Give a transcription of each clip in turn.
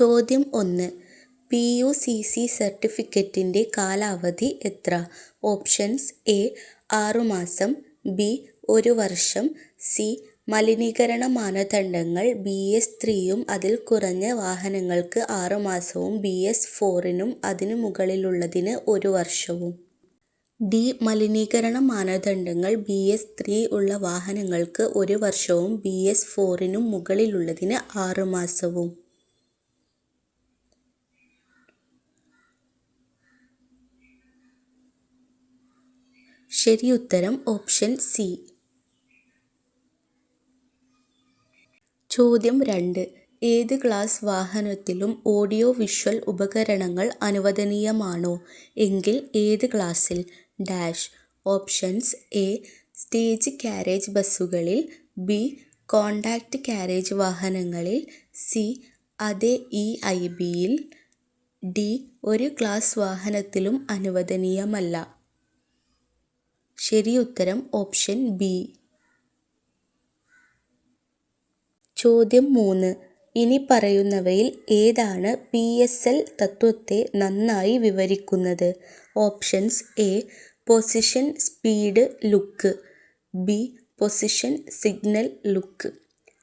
ചോദ്യം 1. PUCC സർട്ടിഫിക്കറ്റിൻ്റെ കാലാവധി എത്ര? ഓപ്ഷൻസ് എ 6 മാസം, ബി 1 വർഷം, സി മലിനീകരണ മാനദണ്ഡങ്ങൾ BS3യും അതിൽ കുറഞ്ഞ വാഹനങ്ങൾക്ക് 6 മാസവും BS4നും അതിനു മുകളിലുള്ളതിന് 1 വർഷവും. ഡി മലിനീകരണ മാനദണ്ഡങ്ങൾ BS3 ഉള്ള വാഹനങ്ങൾക്ക് 1 വർഷവും BS4നും മുകളിലുള്ളതിന് 6 മാസവും. ശരിയുത്തരം ഓപ്ഷൻ സി. ചോദ്യം 2. ഏത് ക്ലാസ് വാഹനത്തിലും ഓഡിയോ വിഷ്വൽ ഉപകരണങ്ങൾ അനുവദനീയമാണോ? എങ്കിൽ ഏത് ക്ലാസിൽ? Dash. Options A stage carriage ബസ്സുകളിൽ, ബി കോണ്ടാക്ട് കാരേജ് വാഹനങ്ങളിൽ, സി അതേ EIBയിൽ, ഡി ഒരു ക്ലാസ് വാഹനത്തിലും അനുവദനീയമല്ല. ശരിയുത്തരം ഓപ്ഷൻ ബി. ചോദ്യം 3. ഇനി പറയുന്നവയിൽ ഏതാണ് PSL തത്വത്തെ നന്നായി വിവരിക്കുന്നത്? Options A position speed look, B position signal look,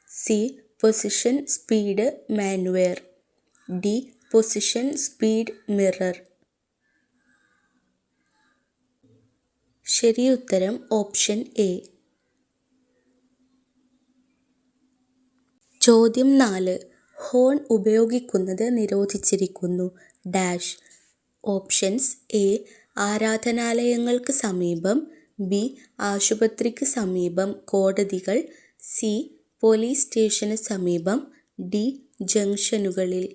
C position speed manoeuvre, D position speed mirror. ശരിയുത്തരം ഓപ്ഷൻ എ. ചോദ്യം 4. ഹോൺ ഉപയോഗിക്കുന്നത് നിരോധിച്ചിരിക്കുന്നു. ഡാഷ്. ഓപ്ഷൻസ് എ ആരാധനാലയങ്ങൾക്ക് സമീപം, ബി ആശുപത്രിക്ക് സമീപം, കോടതികൾ, സി പോലീസ് സ്റ്റേഷന് സമീപം, ഡി ജംഗ്ഷനുകളിൽ.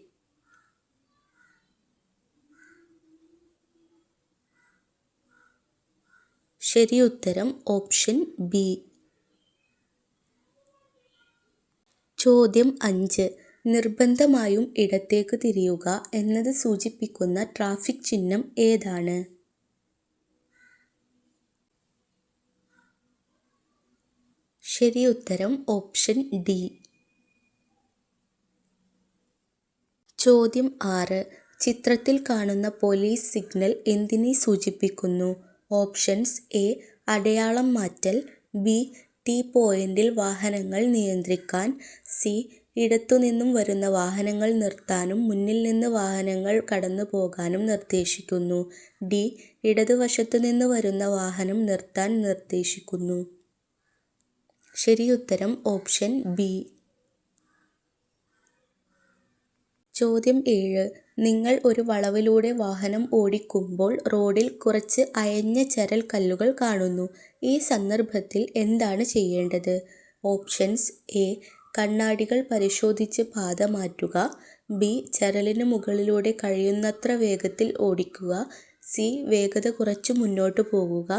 ശരിയുത്തരം ഓപ്ഷൻ ബി. ചോദ്യം 5. നിർബന്ധമായും ഇടത്തേക്ക് തിരിയുക എന്നത് സൂചിപ്പിക്കുന്ന ട്രാഫിക് ചിഹ്നം ഏതാണ്? ശരിയുത്തരം ഓപ്ഷൻ ഡി. ചോദ്യം 6. ചിത്രത്തിൽ കാണുന്ന പോലീസ് സിഗ്നൽ എന്തിനെ സൂചിപ്പിക്കുന്നു? ഓപ്ഷൻസ് എ അടയാളം മാറ്റൽ, ബി T പോയിന്റിൽ വാഹനങ്ങൾ നിയന്ത്രിക്കാൻ, സി ഇടത്തുനിന്നും വരുന്ന വാഹനങ്ങൾ നിർത്താനും മുന്നിൽ നിന്ന് വാഹനങ്ങൾ കടന്നു പോകാനും നിർദ്ദേശിക്കുന്നു, ഡി ഇടതുവശത്തുനിന്ന് വരുന്ന വാഹനം നിർത്താൻ നിർദ്ദേശിക്കുന്നു. ശരിയുത്തരം ഓപ്ഷൻ ബി. ചോദ്യം 7. നിങ്ങൾ ഒരു വളവിലൂടെ വാഹനം ഓടിക്കുമ്പോൾ റോഡിൽ കുറച്ച് അയഞ്ഞ ചരൽ കല്ലുകൾ കാണുന്നു. ഈ സന്ദർഭത്തിൽ എന്താണ് ചെയ്യേണ്ടത്? ഓപ്ഷൻസ് എ കണ്ണാടികൾ പരിശോധിച്ച് പാത മാറ്റുക, ബി ചരലിന് മുകളിലൂടെ കഴിയുന്നത്ര വേഗത്തിൽ ഓടിക്കുക, സി വേഗത കുറച്ച് മുന്നോട്ട് പോകുക,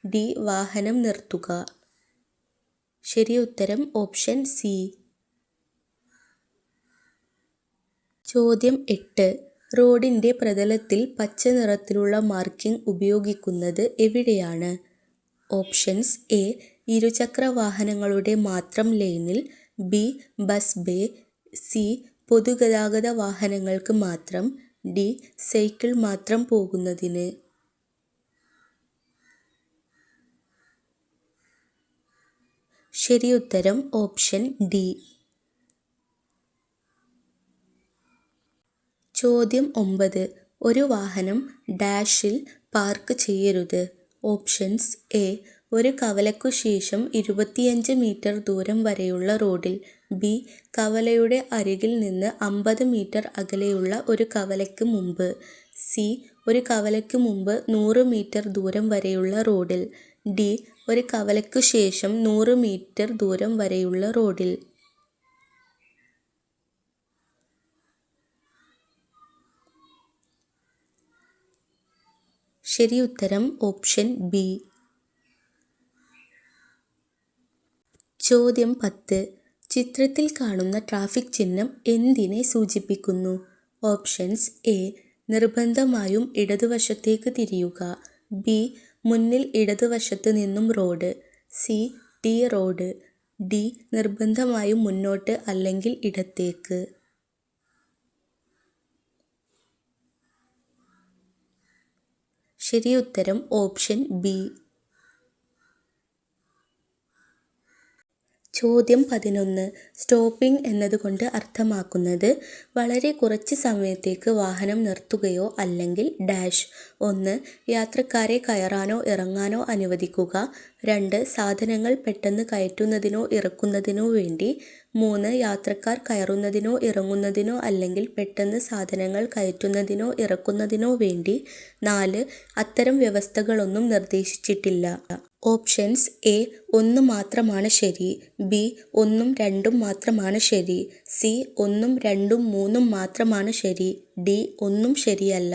ഡി വാഹനം നിർത്തുക. ശരിയുത്തരം ഓപ്ഷൻ സി. ചോദ്യം 8. റോഡിൻ്റെ പ്രതലത്തിൽ പച്ച നിറത്തിലുള്ള മാർക്കിംഗ് ഉപയോഗിക്കുന്നത് എവിടെയാണ്? ഓപ്ഷൻസ് എ ഇരുചക്ര വാഹനങ്ങളുടെ മാത്രം ലെയിനിൽ, ബി ബസ് ബേ, സി പൊതുഗതാഗത വാഹനങ്ങൾക്ക് മാത്രം, ഡി സൈക്കിൾ മാത്രം പോകുന്നതിന്. ശരിയുത്തരം ഓപ്ഷൻ ഡി. ചോദ്യം 9. ഒരു വാഹനം ഡാഷിൽ പാർക്ക് ചെയ്യരുത്. ഓപ്ഷൻസ് എ ഒരു കവലയ്ക്കു ശേഷം 25 മീറ്റർ ദൂരം വരെയുള്ള റോഡിൽ, ബി കവലയുടെ അരികിൽ നിന്ന് 50 മീറ്റർ അകലെയുള്ള ഒരു കവലയ്ക്ക് മുമ്പ്, സി ഒരു കവലയ്ക്ക് മുമ്പ് 100 മീറ്റർ ദൂരം വരെയുള്ള റോഡിൽ, ഡി ഒരു കവലയ്ക്കു ശേഷം 100 മീറ്റർ ദൂരം വരെയുള്ള റോഡിൽ. ശരിയുത്തരം ഓപ്ഷൻ ബി. ചോദ്യം 10. ചിത്രത്തിൽ കാണുന്ന ട്രാഫിക് ചിഹ്നം എന്തിനെ സൂചിപ്പിക്കുന്നു? ഓപ്ഷൻസ് എ നിർബന്ധമായും ഇടതുവശത്തേക്ക് തിരിയുക, ബി മുന്നിൽ ഇടതുവശത്ത് നിന്നും road, C T road, D നിർബന്ധമായും മുന്നോട്ട് അല്ലെങ്കിൽ ഇടത്തേക്ക്. ശരിയുത്തരം ഓപ്ഷൻ ബി. ചോദ്യം 11. സ്റ്റോപ്പിംഗ് എന്നതുകൊണ്ട് അർത്ഥമാക്കുന്നത് വളരെ കുറച്ച് സമയത്തേക്ക് വാഹനം നിർത്തുകയോ അല്ലെങ്കിൽ ഡാഷ്. 1. യാത്രക്കാരെ കയറാനോ ഇറങ്ങാനോ അനുവദിക്കുക. 2. സാധനങ്ങൾ പെട്ടെന്ന് കയറ്റുന്നതിനോ ഇറക്കുന്നതിനോ വേണ്ടി. 3. യാത്രക്കാർ കയറുന്നതിനോ ഇറങ്ങുന്നതിനോ അല്ലെങ്കിൽ പെട്ടെന്ന് സാധനങ്ങൾ കയറ്റുന്നതിനോ ഇറക്കുന്നതിനോ വേണ്ടി. 4. അത്തരം വ്യവസ്ഥകളൊന്നും നിർദ്ദേശിച്ചിട്ടില്ല. ഓപ്ഷൻസ് എ 1 മാത്രമാണ് ശരി, ബി 1ഉം 2ഉം മാത്രമാണ് ശരി, സി 1ഉം 2ഉം 3ഉം മാത്രമാണ് ശരി, ഡി ഒന്നും ശരിയല്ല.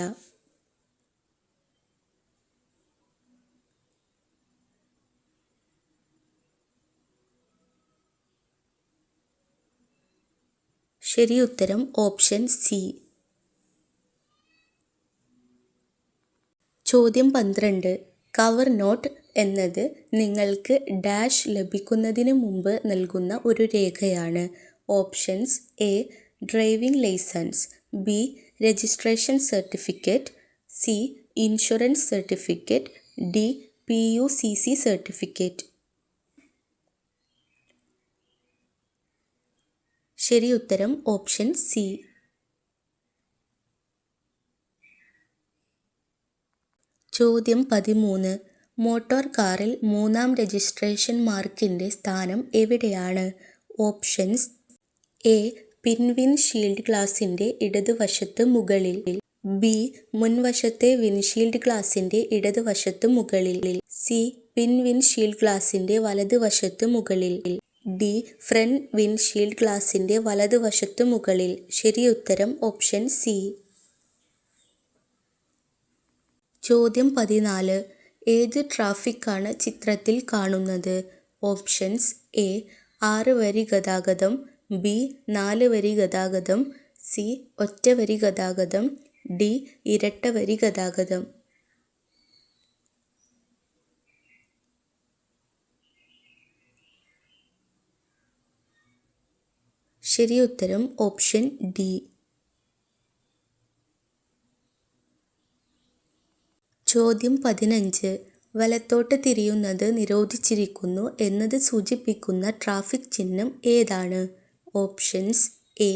ശരിയുത്തരം ഓപ്ഷൻ സി. ചോദ്യം 12. കവർ നോട്ട് എന്നത് നിങ്ങൾക്ക് ഡാഷ് ലഭിക്കുന്നതിന് മുമ്പ് നൽകുന്ന ഒരു രേഖയാണ്. Options A driving licence, B registration certificate, C insurance certificate, D PUCC certificate. ശരിയുത്തരം ഓപ്ഷൻ സി. ചോദ്യം 13. മോട്ടോർ കാറിൽ 3-ാം രജിസ്ട്രേഷൻ മാർക്കിൻ്റെ സ്ഥാനം എവിടെയാണ്? ഓപ്ഷൻസ് എ പിൻവിൻഷീൽഡ് ഗ്ലാസിൻ്റെ ഇടതുവശത്ത് മുകളിൽ, ബി മുൻവശത്തെ വിൻഷീൽഡ് ഗ്ലാസിൻ്റെ ഇടതുവശത്ത് മുകളിൽ, സി പിൻവിൻഷീൽഡ് ഗ്ലാസിൻ്റെ വലതുവശത്ത് മുകളിൽ, ഡി ഫ്രണ്ട് വിൻഷീൽഡ് ഗ്ലാസിൻ്റെ വലതുവശത്ത് മുകളിൽ. ശരിയുത്തരം ഓപ്ഷൻ സി. ചോദ്യം 14. ഏത് ട്രാഫിക്കാണ് ചിത്രത്തിൽ കാണുന്നത്? ഓപ്ഷൻസ് എ 6 വരി ഗതാഗതം, ബി 4 വരി ഗതാഗതം, സി ഒറ്റ വരി ഗതാഗതം, ഡി ഇരട്ട വരി ഗതാഗതം. ശരിയുത്തരം ഓപ്ഷൻ ഡി. ചോദ്യം 15. വലത്തോട്ട് തിരിയുന്നത് നിരോധിച്ചിരിക്കുന്നു എന്നത് സൂചിപ്പിക്കുന്ന ട്രാഫിക് ചിഹ്നം ഏതാണ്? Options A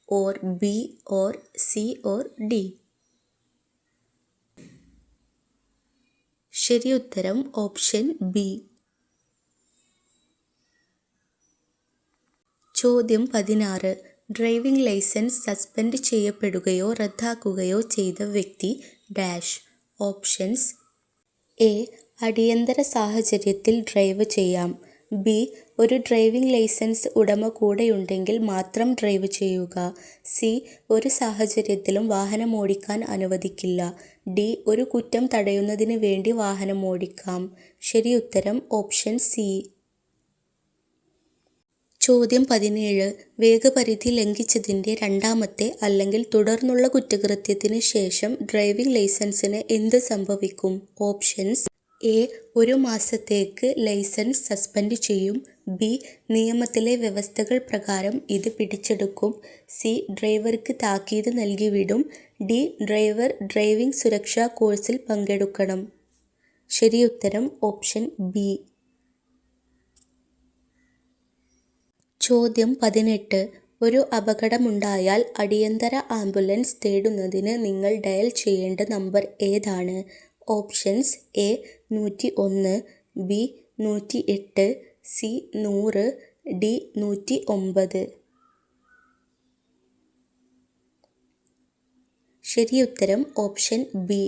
or B or C or D. ശരിയുത്തരം ഓപ്ഷൻ ബി. ചോദ്യം 16. ഡ്രൈവിംഗ് ലൈസൻസ് സസ്പെൻഡ് ചെയ്യപ്പെടുകയോ റദ്ദാക്കുകയോ ചെയ്ത വ്യക്തി ഡാഷ്. ഓപ്ഷൻസ് എ അടിയന്തര സാഹചര്യത്തിൽ ഡ്രൈവ് ചെയ്യാം, ബി ഒരു ഡ്രൈവിംഗ് ലൈസൻസ് ഉടമ കൂടെയുണ്ടെങ്കിൽ മാത്രം ഡ്രൈവ് ചെയ്യുക, സി ഒരു സാഹചര്യത്തിലും വാഹനം ഓടിക്കാൻ അനുവദിക്കില്ല, ഡി ഒരു കുറ്റം തടയുന്നതിന് വേണ്ടി വാഹനം ഓടിക്കാം. ശരിയുത്തരം ഓപ്ഷൻ സി. ചോദ്യം 17. വേഗപരിധി ലംഘിച്ചതിൻ്റെ രണ്ടാമത്തെ അല്ലെങ്കിൽ തുടർന്നുള്ള കുറ്റകൃത്യത്തിന് ശേഷം ഡ്രൈവിംഗ് ലൈസൻസിന് എന്ത് സംഭവിക്കും? ഓപ്ഷൻസ് എ 1 മാസത്തേക്ക് ലൈസൻസ് സസ്പെൻഡ് ചെയ്യും, ബി നിയമത്തിലെ വ്യവസ്ഥകൾ പ്രകാരം ഇത് പിടിച്ചെടുക്കും, സി ഡ്രൈവർക്ക് താക്കീത് നൽകി വിടും, ഡി ഡ്രൈവർ ഡ്രൈവിംഗ് സുരക്ഷാ കോഴ്സിൽ പങ്കെടുക്കണം. ശരിയുത്തരം ഓപ്ഷൻ ബി. ചോദ്യം 18. ഒരു അപകടമുണ്ടായാൽ അടിയന്തര ആംബുലൻസ് തേടുന്നതിന് നിങ്ങൾ ഡയൽ ചെയ്യേണ്ട നമ്പർ ഏതാണ്? Options A 101, B 108, C 100, D 109. ശരിയുത്തരം ഓപ്ഷൻ ബി.